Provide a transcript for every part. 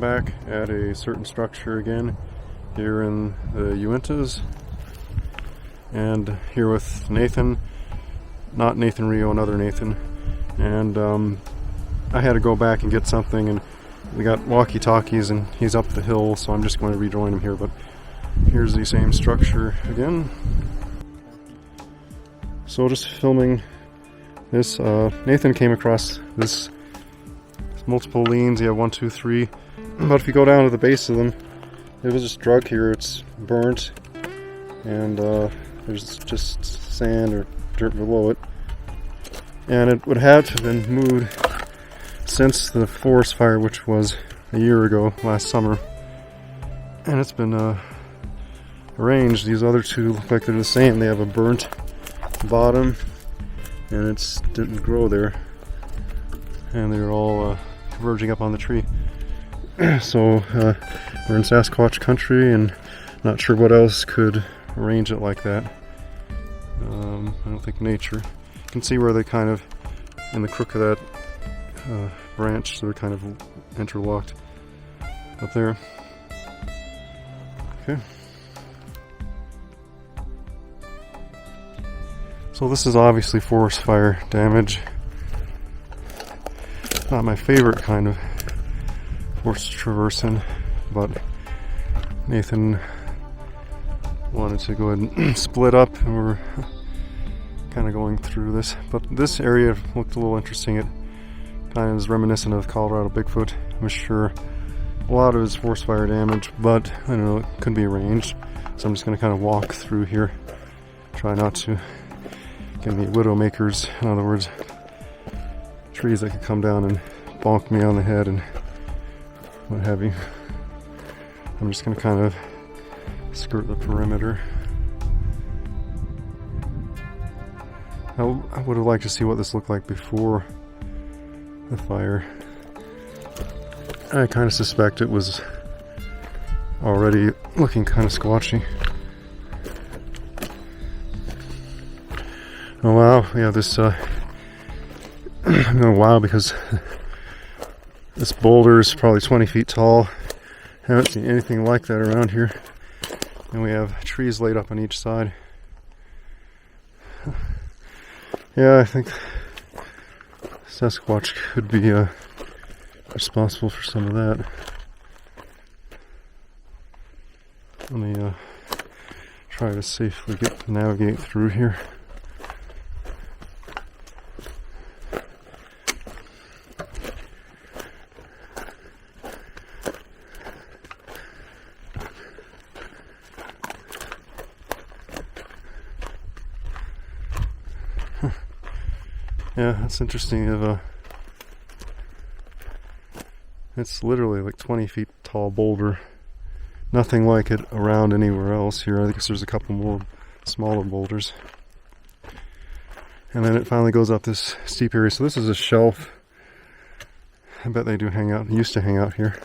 I'm back at a certain structure again here in the Uintas, and here with Nathan, not Nathan Rio, another Nathan, and I had to go back and get something, and we got walkie-talkies and he's up the hill, so I'm just going to rejoin him here. But here's the same structure again. So just filming this, Nathan came across this multiple leans. You have 1, 2, 3, but if you go down to the base of them, it was just drug here. It's burnt, and there's just sand or dirt below it, and it would have to have been moved since the forest fire, which was a year ago, last summer, and it's been arranged. These other two look like they're the same. They have a burnt bottom, and it didn't grow there, and they're all converging up on the tree. So we're in Sasquatch country, and not sure what else could arrange it like that. I don't think nature. You can see where they kind of, in the crook of that branch, they're kind of interlocked up there. Okay. So this is obviously forest fire damage. Not my favorite kind of forest traversing, but Nathan wanted to go ahead and split up, and we're kind of going through this. But this area looked a little interesting. It kind of is reminiscent of Colorado Bigfoot. I'm sure a lot of it is forest fire damage, but I don't know, it could be arranged. So I'm just going to kind of walk through here, try not to get any widowmakers. In other words, trees that could come down and bonk me on the head and what have you. I'm just going to kind of skirt the perimeter. I would have liked to see what this looked like before the fire. I kind of suspect it was already looking kind of squatchy. Oh wow, yeah, this I'm going wow, because this boulder is probably 20 feet tall. Haven't seen anything like that around here. And we have trees laid up on each side. Yeah, I think Sasquatch could be responsible for some of that. Let me try to safely navigate through here. Yeah, that's interesting. It's literally like 20 feet tall boulder. Nothing like it around anywhere else here. I guess there's a couple more smaller boulders. And then it finally goes up this steep area. So this is a shelf. I bet they do hang out. They used to hang out here.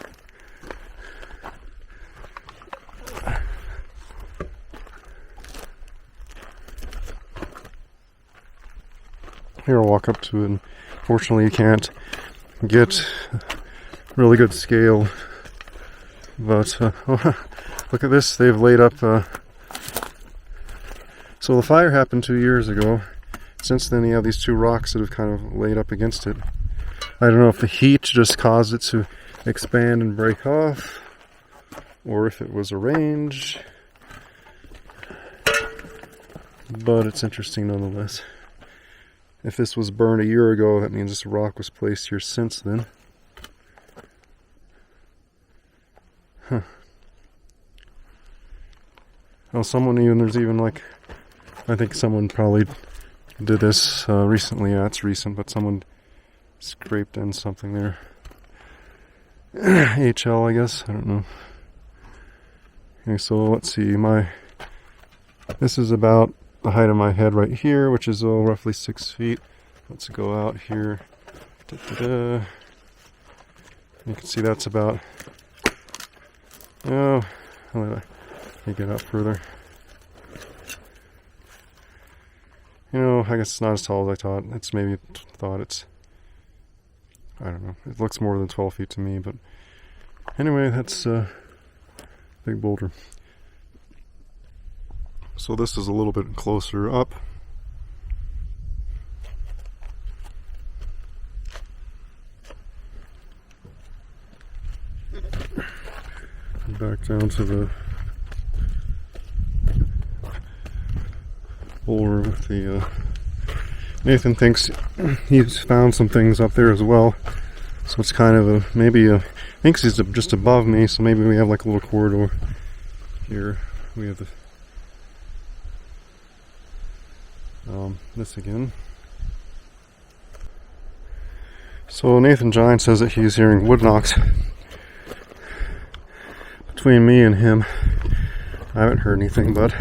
Here, I'll walk up to it, and fortunately you can't get really good scale, but look at this. They've laid up so the fire happened 2 years ago. Since then you have these two rocks that have kind of laid up against it. I don't know if the heat just caused it to expand and break off, or if it was arranged, but it's interesting nonetheless. If this was burned a year ago, that means this rock was placed here since then. Huh. Oh, there's even like, I think someone probably did this recently. Yeah, it's recent, but someone scraped in something there. HL, I guess, I don't know. Okay, so let's see, this is about the height of my head right here, which is roughly 6 feet. Let's go out here. You can see that's about, let me get up further. I guess it's not as tall as I thought. It's maybe I don't know. It looks more than 12 feet to me, but Anyway, that's a big boulder. So this is a little bit closer up. Back down to the boulder with the Nathan thinks he's found some things up there as well. So it's kind of a, maybe a, thinks he's just above me, so maybe we have like a little corridor here. We have the this again. So Nathan Giant says that he's hearing woodknocks. Between me and him, I haven't heard anything, but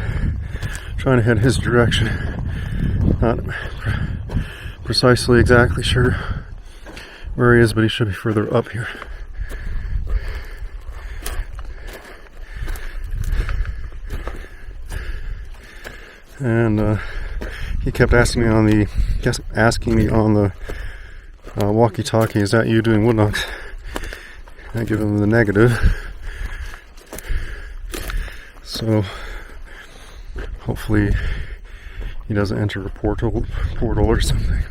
trying to head his direction. Not precisely exactly sure where he is, but he should be further up here. And he kept asking me on the walkie-talkie, "Is that you doing woodknocks?" I give him the negative. So hopefully he doesn't enter a portal or something.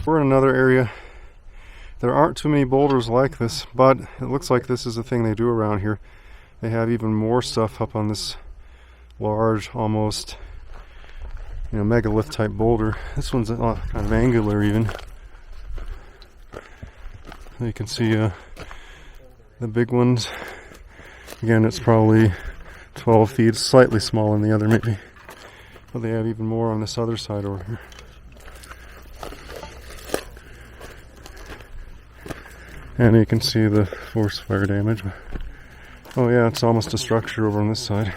We're in another area. There aren't too many boulders like this, but it looks like this is a thing they do around here. They have even more stuff up on this large, almost, megalith type boulder. This one's kind of angular even. You can see the big ones. Again, it's probably 12 feet, slightly smaller than the other maybe. But they have even more on this other side over here. And you can see the force fire damage. Oh yeah, it's almost a structure over on this side.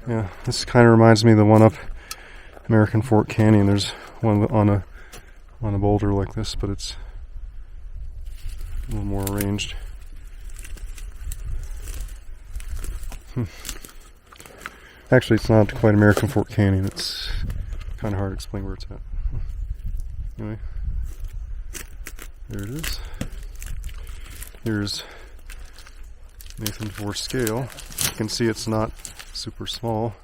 Yeah, this kind of reminds me of the one up American Fork Canyon. There's one on a boulder like this, but it's a little more arranged. Actually, it's not quite American Fork Canyon. It's kind of hard to explain where it's at. Anyway, there it is. Here's Nathan for scale. You can see it's not super small.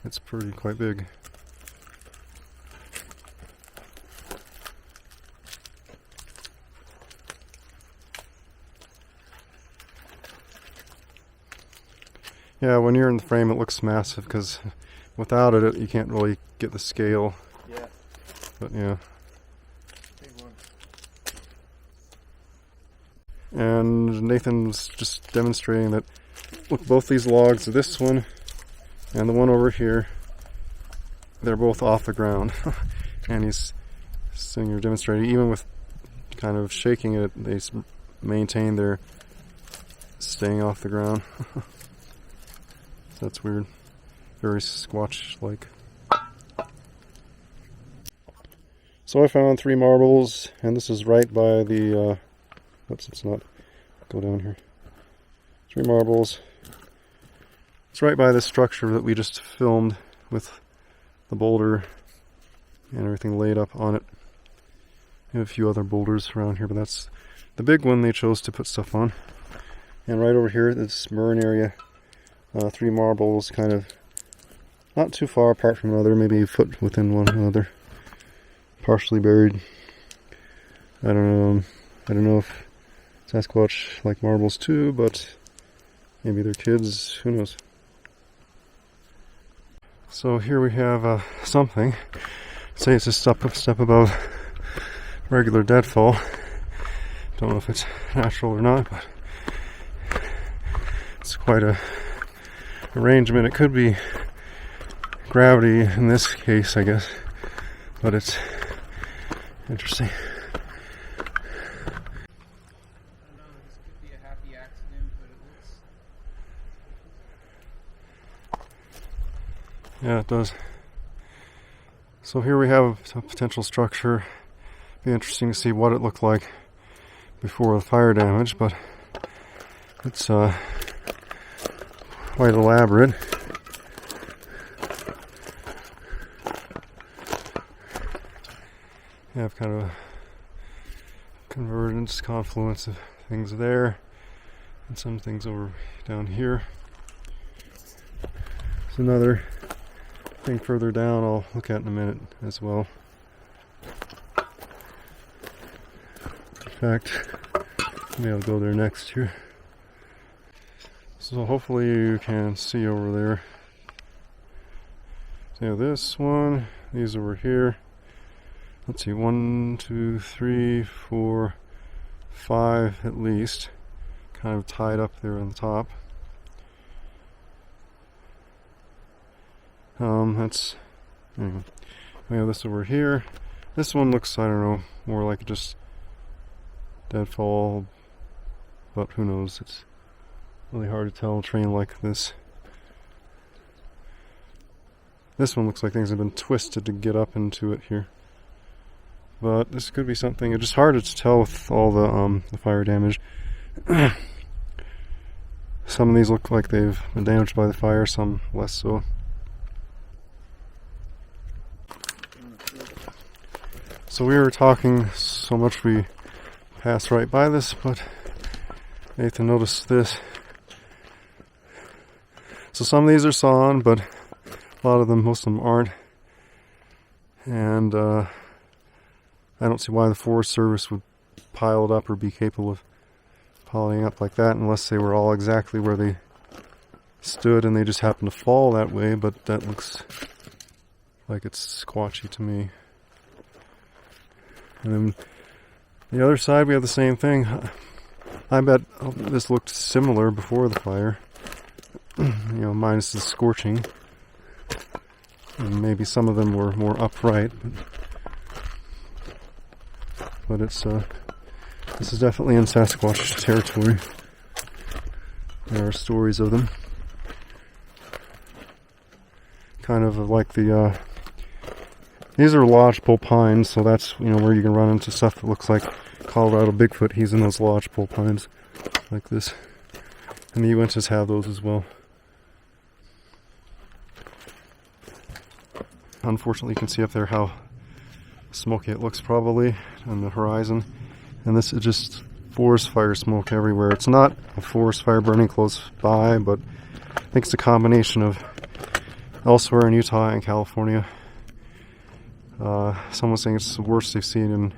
It's quite big. Yeah, when you're in the frame, it looks massive because without it, you can't really get the scale. Yeah. But yeah. Big one. And Nathan's just demonstrating that, look, both these logs, this one and the one over here, they're both off the ground. And he's saying, you're demonstrating, even with kind of shaking it, they maintain their staying off the ground. That's weird. Very Sasquatch-like. So I found 3 marbles, and this is right by the, oops, it's not, go down here. 3 marbles. It's right by the structure that we just filmed with the boulder and everything laid up on it. We have a few other boulders around here, but that's the big one they chose to put stuff on. And right over here, this Marin area. 3 marbles, kind of not too far apart from another, maybe a foot within one another, partially buried. I don't know if Sasquatch like marbles too, but maybe they're kids, who knows. So here we have something. Say it's a step above regular deadfall. Don't know if it's natural or not, but it's quite a arrangement. It could be gravity in this case, I guess, but it's interesting. Yeah, it does. So here we have a potential structure. Be interesting to see what it looked like before the fire damage, but it's quite elaborate. You have kind of a convergence, confluence of things there, and some things over down here. There's another thing further down I'll look at in a minute as well. In fact, maybe I'll go there next here. So hopefully you can see over there. So this one, these over here. Let's see, 1, 2, 3, 4, 5 at least. Kind of tied up there on the top. That's, anyway. We have this over here. This one looks, I don't know, more like just deadfall, but who knows, it's really hard to tell a train like this. This one looks like things have been twisted to get up into it here. But this could be something, it's just harder to tell with all the fire damage. Some of these look like they've been damaged by the fire, some less so. So we were talking so much we passed right by this, but Nathan noticed this. So some of these are sawn, but a lot of them, most of them aren't. And I don't see why the Forest Service would pile it up or be capable of piling up like that unless they were all exactly where they stood and they just happened to fall that way, but that looks like it's squatchy to me. And then the other side we have the same thing. I bet this looked similar before the fire, you know, minus the scorching. And maybe some of them were more upright, but it's this is definitely in Sasquatch territory. There are stories of them, kind of like the these are lodgepole pines, so that's, you know, where you can run into stuff that looks like Colorado Bigfoot. He's in those lodgepole pines like this, and the Uintas have those as well. Unfortunately, you can see up there how smoky it looks probably on the horizon. And this is just forest fire smoke everywhere. It's not a forest fire burning close by, but I think it's a combination of elsewhere in Utah and California. Someone's saying it's the worst they've seen in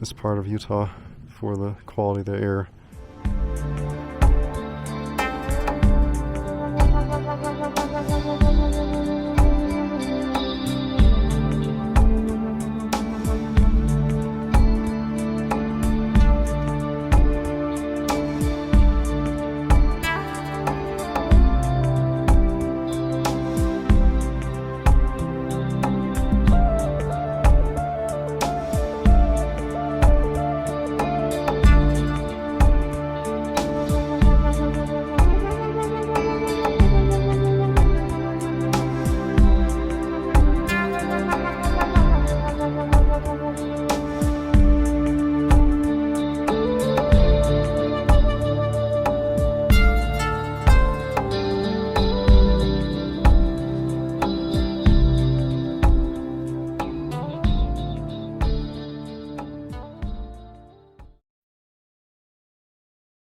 this part of Utah for the quality of the air.